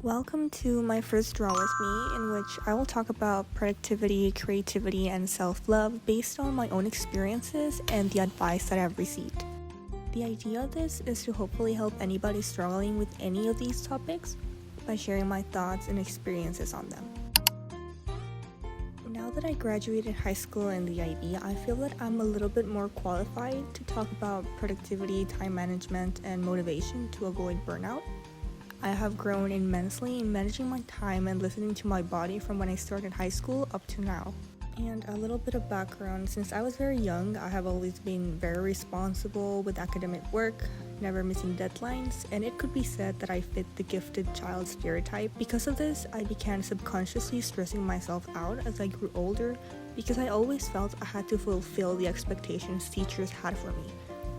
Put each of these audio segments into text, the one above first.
Welcome to my first Draw With Me, in which I will talk about productivity, creativity, and self-love based on my own experiences and the advice that I've received. The idea of this is to hopefully help anybody struggling with any of these topics by sharing my thoughts and experiences on them. Now that I graduated high school and the IB, I feel that I'm a little bit more qualified to talk about productivity, time management, and motivation to avoid burnout. I have grown immensely in managing my time and listening to my body from when I started high school up to now. And a little bit of background, since I was very young, I have always been very responsible with academic work, never missing deadlines, and it could be said that I fit the gifted child stereotype. Because of this, I began subconsciously stressing myself out as I grew older because I always felt I had to fulfill the expectations teachers had for me.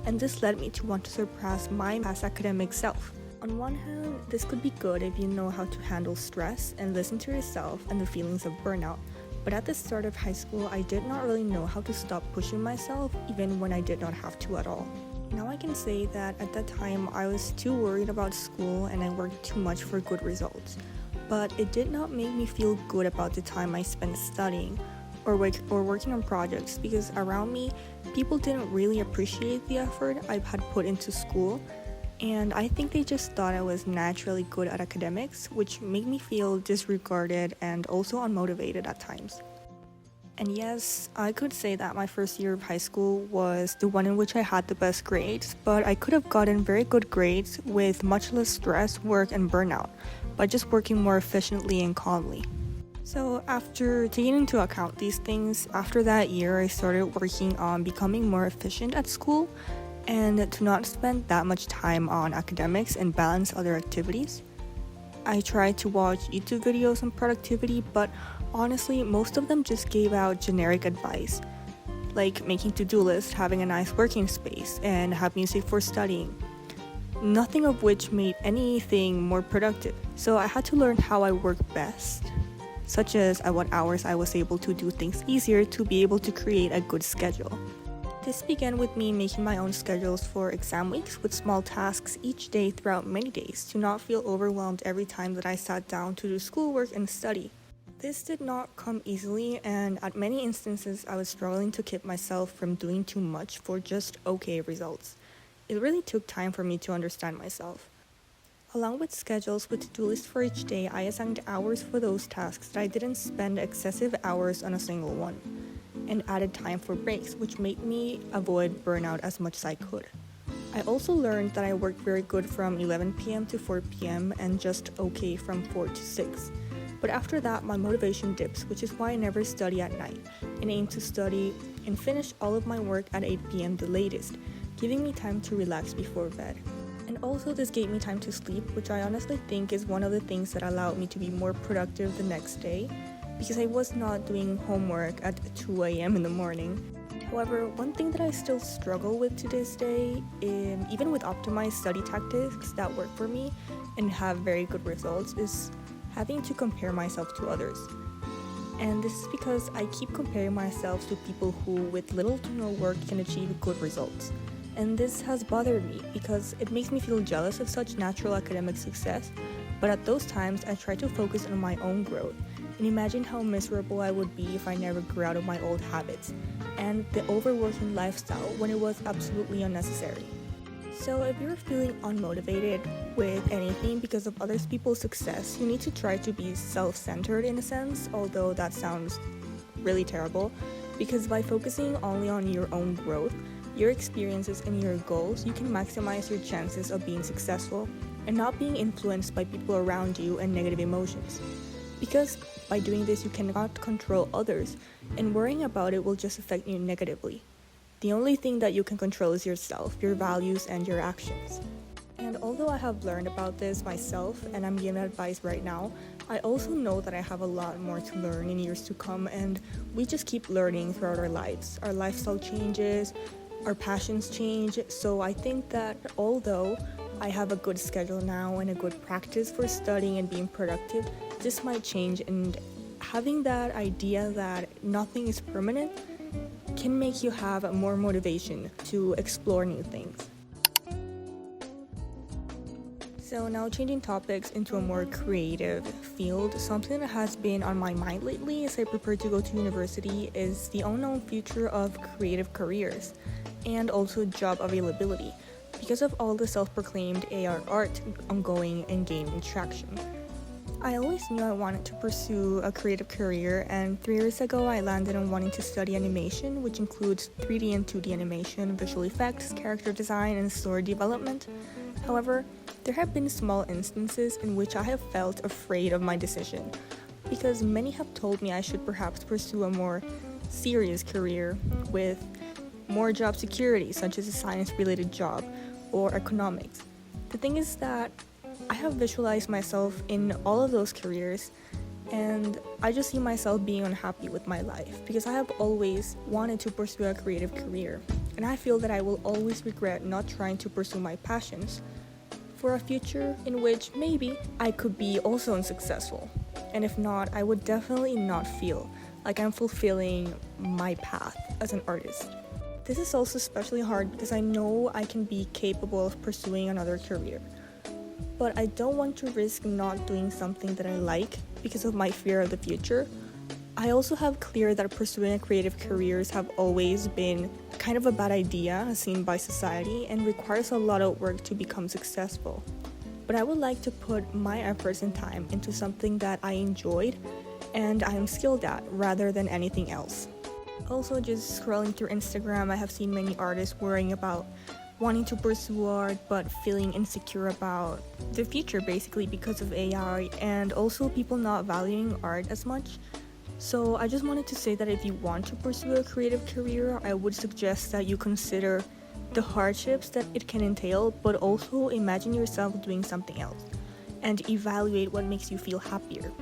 And this led me to want to surpass my past academic self. On one hand, this could be good if you know how to handle stress and listen to yourself and the feelings of burnout. But at the start of high school, I did not really know how to stop pushing myself, even when I did not have to at all. Now I can say that at that time, I was too worried about school and I worked too much for good results. But it did not make me feel good about the time I spent studying or working on projects, because around me, people didn't really appreciate the effort I had put into school. And I think they just thought I was naturally good at academics, which made me feel disregarded and also unmotivated at times. And yes, I could say that my first year of high school was the one in which I had the best grades, but I could have gotten very good grades with much less stress, work, and burnout by just working more efficiently and calmly. So after taking into account these things, after that year I started working on becoming more efficient at school and to not spend that much time on academics and balance other activities. I tried to watch YouTube videos on productivity, but honestly, most of them just gave out generic advice, like making to-do lists, having a nice working space, and have music for studying. Nothing of which made anything more productive. So I had to learn how I work best, such as at what hours I was able to do things easier to be able to create a good schedule. This began with me making my own schedules for exam weeks with small tasks each day throughout many days to not feel overwhelmed every time that I sat down to do schoolwork and study. This did not come easily, and at many instances I was struggling to keep myself from doing too much for just okay results. It really took time for me to understand myself. Along with schedules with to-do lists for each day, I assigned hours for those tasks that I didn't spend excessive hours on a single one, and added time for breaks, which made me avoid burnout as much as I could. I also learned that I worked very good from 11 p.m. to 4 p.m. and just okay from 4 to 6. But after that, my motivation dips, which is why I never study at night, and aim to study and finish all of my work at 8 p.m. the latest, giving me time to relax before bed. And also this gave me time to sleep, which I honestly think is one of the things that allowed me to be more productive the next day, because I was not doing homework at 2 a.m. in the morning. However, one thing that I still struggle with to this day, even with optimized study tactics that work for me and have very good results, is having to compare myself to others. And this is because I keep comparing myself to people who with little to no work can achieve good results. And this has bothered me because it makes me feel jealous of such natural academic success, but at those times I try to focus on my own growth and imagine how miserable I would be if I never grew out of my old habits and the overworking lifestyle when it was absolutely unnecessary. So if you're feeling unmotivated with anything because of other people's success, you need to try to be self-centered in a sense, although that sounds really terrible, because by focusing only on your own growth, your experiences and your goals, you can maximize your chances of being successful and not being influenced by people around you and negative emotions. Because by doing this, you cannot control others, and worrying about it will just affect you negatively. The only thing that you can control is yourself, your values, and your actions. And although I have learned about this myself, and I'm giving advice right now, I also know that I have a lot more to learn in years to come, and we just keep learning throughout our lives. Our lifestyle changes, our passions change, so I think that although I have a good schedule now and a good practice for studying and being productive, this might change, and having that idea that nothing is permanent can make you have more motivation to explore new things. So now changing topics into a more creative field, something that has been on my mind lately as I prepare to go to university is the unknown future of creative careers and also job availability because of all the self-proclaimed AR art ongoing and gaining traction. I always knew I wanted to pursue a creative career, and 3 years ago I landed on wanting to study animation, which includes 3D and 2D animation, visual effects, character design, and story development. However, there have been small instances in which I have felt afraid of my decision, because many have told me I should perhaps pursue a more serious career with more job security, such as a science-related job or economics. The thing is that I have visualized myself in all of those careers, and I just see myself being unhappy with my life because I have always wanted to pursue a creative career, and I feel that I will always regret not trying to pursue my passions for a future in which maybe I could be also unsuccessful. And if not, I would definitely not feel like I'm fulfilling my path as an artist. This is also especially hard because I know I can be capable of pursuing another career, but I don't want to risk not doing something that I like because of my fear of the future. I also have clear that pursuing a creative careers have always been kind of a bad idea as seen by society and requires a lot of work to become successful. But I would like to put my efforts and time into something that I enjoyed and I am skilled at rather than anything else. Also, just scrolling through Instagram, I have seen many artists worrying about wanting to pursue art but feeling insecure about the future basically because of AI, and also people not valuing art as much. So I just wanted to say that if you want to pursue a creative career, I would suggest that you consider the hardships that it can entail, but also imagine yourself doing something else and evaluate what makes you feel happier.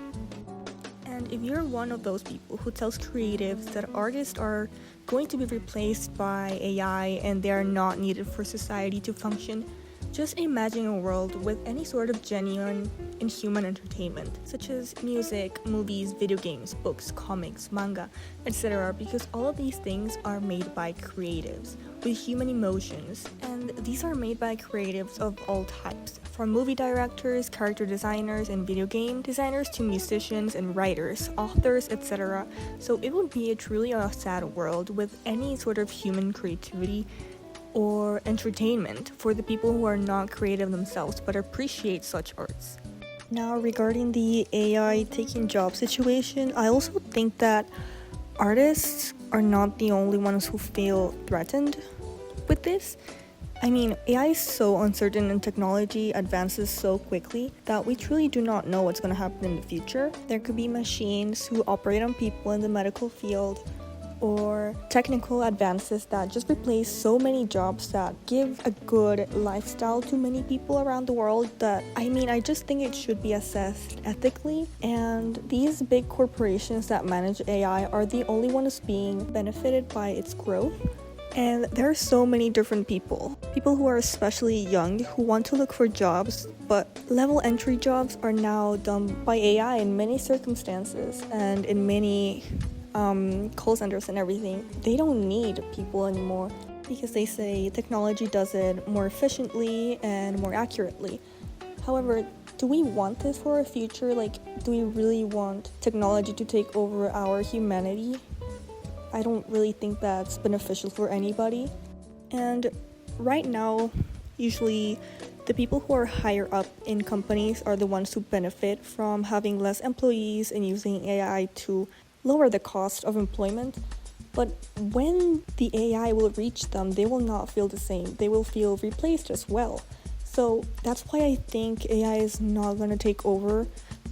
And if you're one of those people who tells creatives that artists are going to be replaced by AI and they are not needed for society to function, just imagine a world with any sort of genuine and human entertainment, such as music, movies, video games, books, comics, manga, etc., because all of these things are made by creatives with human emotions, and these are made by creatives of all types, from movie directors, character designers, and video game designers to musicians and writers, authors, etc. So it would be truly a sad world with any sort of human creativity or entertainment for the people who are not creative themselves but appreciate such arts. Now, regarding the AI taking job situation, I also think that artists are not the only ones who feel threatened with this. I mean, AI is so uncertain and technology advances so quickly that we truly do not know what's going to happen in the future. There could be machines who operate on people in the medical field, or technical advances that just replace so many jobs that give a good lifestyle to many people around the world that, I just think it should be assessed ethically. And these big corporations that manage AI are the only ones being benefited by its growth. And there are so many different people who are especially young who want to look for jobs, but level entry jobs are now done by AI in many circumstances and in many call centers and everything. They don't need people anymore because they say technology does it more efficiently and more accurately. However, do we want this for our future? Do we really want technology to take over our humanity? I don't really think that's beneficial for anybody. And right now, usually the people who are higher up in companies are the ones who benefit from having less employees and using AI to lower the cost of employment. But when the AI will reach them, they will not feel the same. They will feel replaced as well. So that's why I think AI is not going to take over,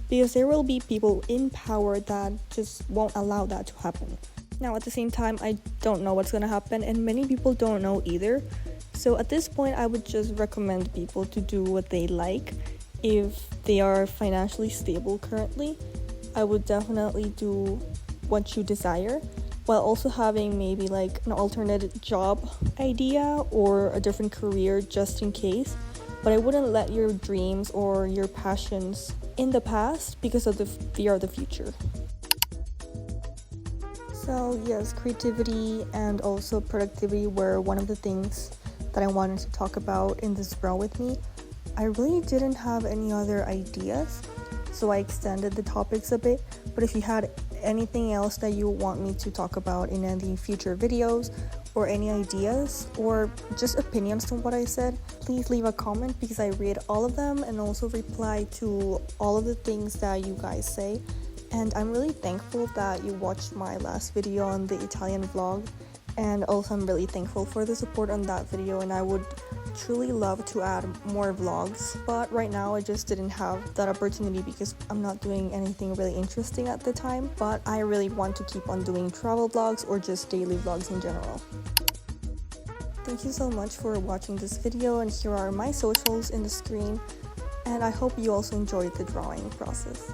because there will be people in power that just won't allow that to happen. Now, at the same time, I don't know what's going to happen, and many people don't know either. So at this point, I would just recommend people to do what they like. If they are financially stable currently, I would definitely do what you desire, while also having maybe an alternate job idea or a different career just in case. But I wouldn't let your dreams or your passions in the past because of the fear of the future. So yes, creativity and also productivity were one of the things that I wanted to talk about in this Grow With Me. I really didn't have any other ideas, so I extended the topics a bit. But if you had anything else that you want me to talk about in any future videos, or any ideas, or just opinions on what I said, please leave a comment because I read all of them and also reply to all of the things that you guys say. And I'm really thankful that you watched my last video on the Italian vlog, and also I'm really thankful for the support on that video, and I would truly love to add more vlogs, but right now I just didn't have that opportunity because I'm not doing anything really interesting at the time. But I really want to keep on doing travel vlogs or just daily vlogs in general. Thank you so much for watching this video, and here are my socials in the screen, and I hope you also enjoyed the drawing process.